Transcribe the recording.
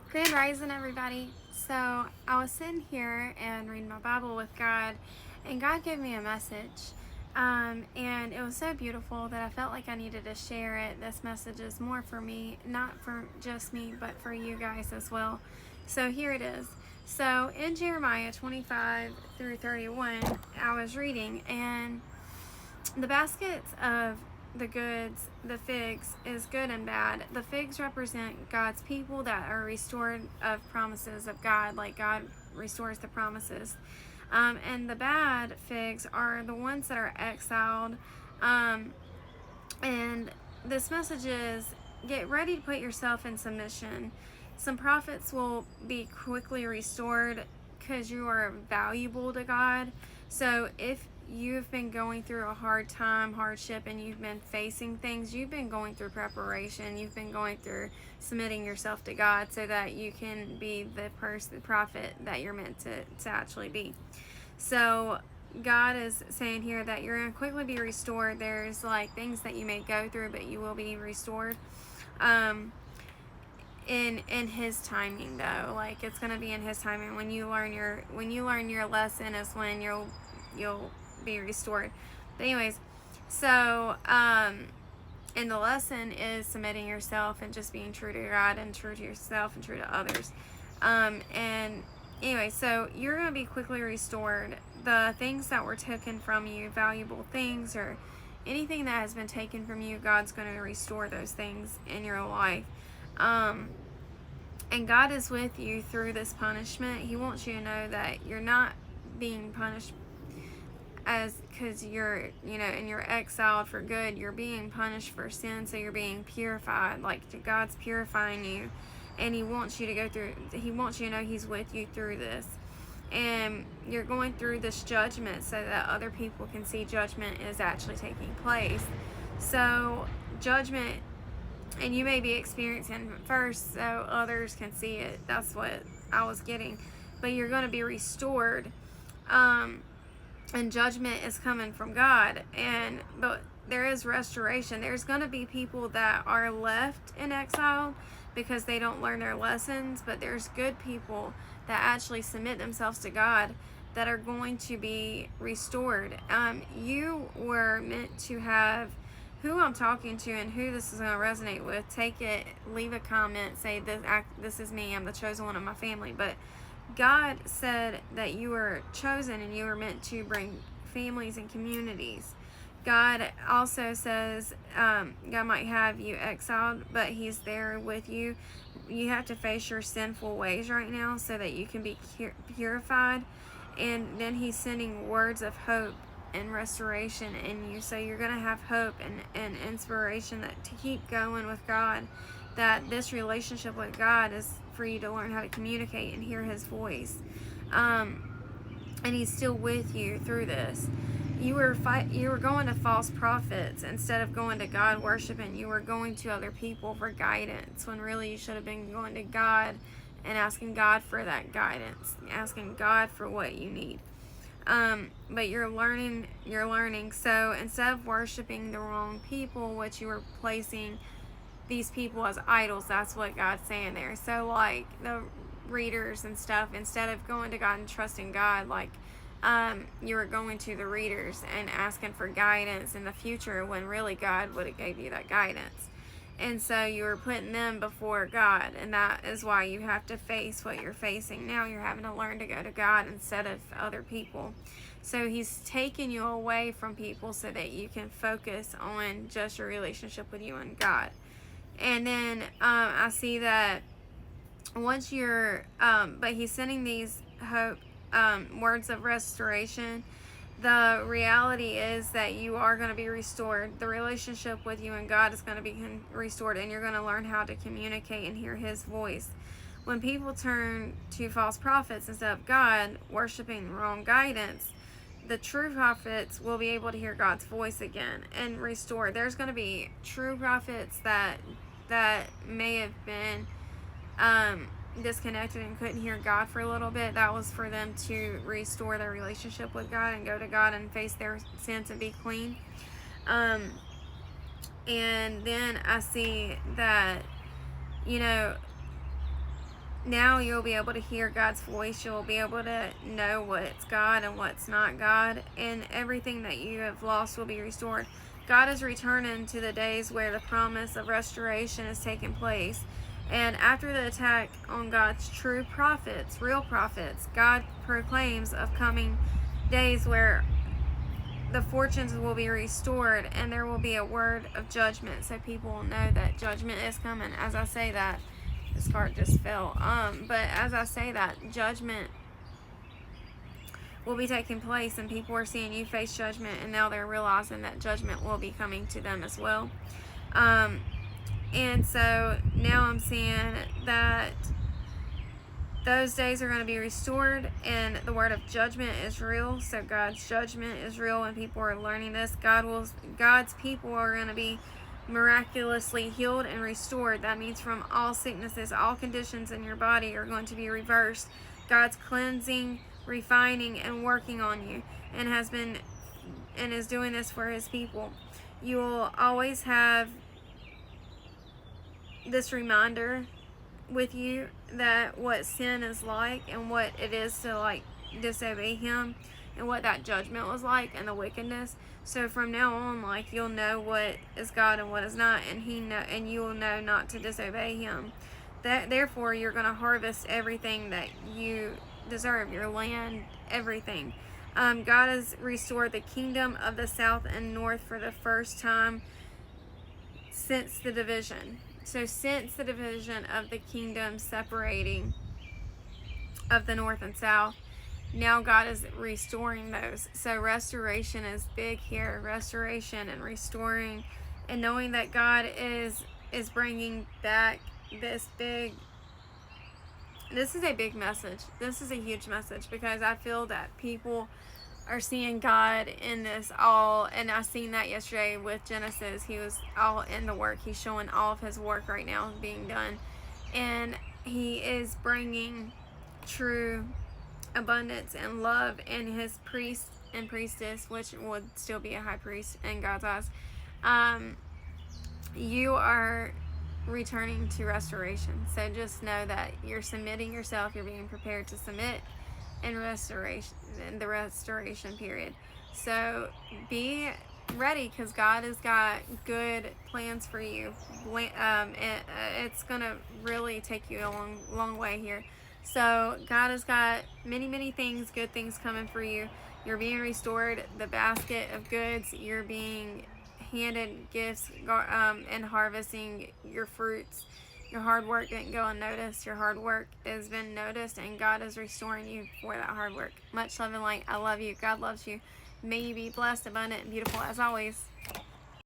Grand Rising, everybody. So, I was sitting here and reading my Bible with God, and God gave me a message. And it was so beautiful that I felt like I needed to share it. This message is more for me, not for just me, but for you guys as well. So, here it is. So, in Jeremiah 25 through 31, I was reading, and the baskets of the goods, the figs, is good and bad. The figs represent God's people that are restored of promises of God, like God restores the promises. And the bad figs are the ones that are exiled. Um, and this message is get ready to put yourself in submission. Some prophets will be quickly restored because you are valuable to God. So if you've been going through a hard time, hardship, and you've been facing things, you've been going through preparation, you've been going through submitting yourself to God so that you can be the person, the prophet that you're meant to actually be. So God is saying here that you're going to quickly be restored. There's like things that you may go through, but you will be restored. Um, in His timing, though, like it's going to be in His timing. When you learn your lesson is when you'll be restored. But anyways, so and the lesson is submitting yourself and just being true to God and true to yourself and true to others. And anyway, so you're going to be quickly restored. The things that were taken from you, valuable things or anything that has been taken from you, God's going to restore those things in your life. And God is with you through this punishment. He wants you to know that you're not being punished as because and you're exiled for good. You're being punished for sin, so you're being purified. Like God's purifying you, and He wants you to go through. He wants you to know He's with you through this, and you're going through this judgment so that other people can see judgment is actually taking place. So judgment, and you may be experiencing it first, so others can see it. That's what I was getting, but you're going to be restored. And judgment is coming from God, but there is restoration. There's going to be people that are left in exile because they don't learn their lessons, but there's good people that actually submit themselves to God that are going to be restored. You were meant to have who I'm talking to and who this is going to resonate with. Take it, leave a comment, say this is me, I'm the chosen one of my family. But God said that you were chosen and you were meant to bring families and communities. God also says God might have you exiled, but He's there with you. You have to face your sinful ways right now so that you can be purified. And then He's sending words of hope and restoration in you. So you're going to have hope and inspiration to keep going with God. That this relationship with God is for you to learn how to communicate and hear His voice. And He's still with you through this. You were going to false prophets instead of going to God worshiping. You were going to other people for guidance when really you should have been going to God and asking God for that guidance, asking God for what you need. But you're learning. So instead of worshiping the wrong people, which you were placing these people as idols, that's what God's saying there. So like the readers and stuff, instead of going to God and trusting God, like you were going to the readers and asking for guidance in the future when really God would have gave you that guidance. And so you were putting them before God, and that is why you have to face what you're facing now. You're having to learn to go to God instead of other people. So He's taking you away from people so that you can focus on just your relationship with you and God. And then I see that once you're, but He's sending these hope words of restoration. The reality is that you are going to be restored. The relationship with you and God is going to be restored, and you're going to learn how to communicate and hear His voice. When people turn to false prophets instead of God, worshiping wrong guidance, the true prophets will be able to hear God's voice again and restore. There's going to be true prophets that may have been disconnected and couldn't hear God for a little bit. That was for them to restore their relationship with God and go to God and face their sins and be clean. And then I see that now you'll be able to hear God's voice. You'll be able to know what's God and what's not God, and everything that you have lost will be restored. God is returning to the days where the promise of restoration is taking place. And after the attack on God's true prophets, real prophets, God proclaims of coming days where the fortunes will be restored and there will be a word of judgment, so people will know that judgment is coming. As I say that, this card just fell. But as I say that, judgment will be taking place, and people are seeing you face judgment, and now they're realizing that judgment will be coming to them as well. And so now I'm seeing that those days are going to be restored, and the word of judgment is real. So God's judgment is real, and people are learning this. God's people are going to be miraculously healed and restored. That means from all sicknesses, all conditions in your body are going to be reversed. God's cleansing, refining, and working on you, and is doing this for his people. You will always have this reminder with you that what sin is like, and what it is to like disobey him, and what that judgment was like, and the wickedness. So from now on, like, you'll know what is God and what is not, and you will know not to disobey him. Therefore you're going to harvest everything that you deserve, your land, everything. God has restored the kingdom of the south and north for the first time since the division. So since the division of the kingdom separating of the north and south, now God is restoring those. So restoration is big here. Restoration and restoring, and knowing that God is bringing back this is a big message. This is a huge message, because I feel that people are seeing God in this all, and I seen that yesterday with Genesis. He was all in the work. He's showing all of his work right now being done, and he is bringing true abundance and love in his priest and priestess, which would still be a high priest in God's eyes. You are returning to restoration. So just know that you're submitting yourself. You're being prepared to submit in the restoration period. So be ready, because God has got good plans for you. It's gonna really take you a long way here. So God has got many things, good things coming for you. You're being restored. The basket of goods, you're being handed gifts, and harvesting your fruits. Your hard work didn't go unnoticed. Your hard work has been noticed, and God is restoring you for that hard work. Much love and light. I love you. God loves you. May you be blessed, abundant, and beautiful as always.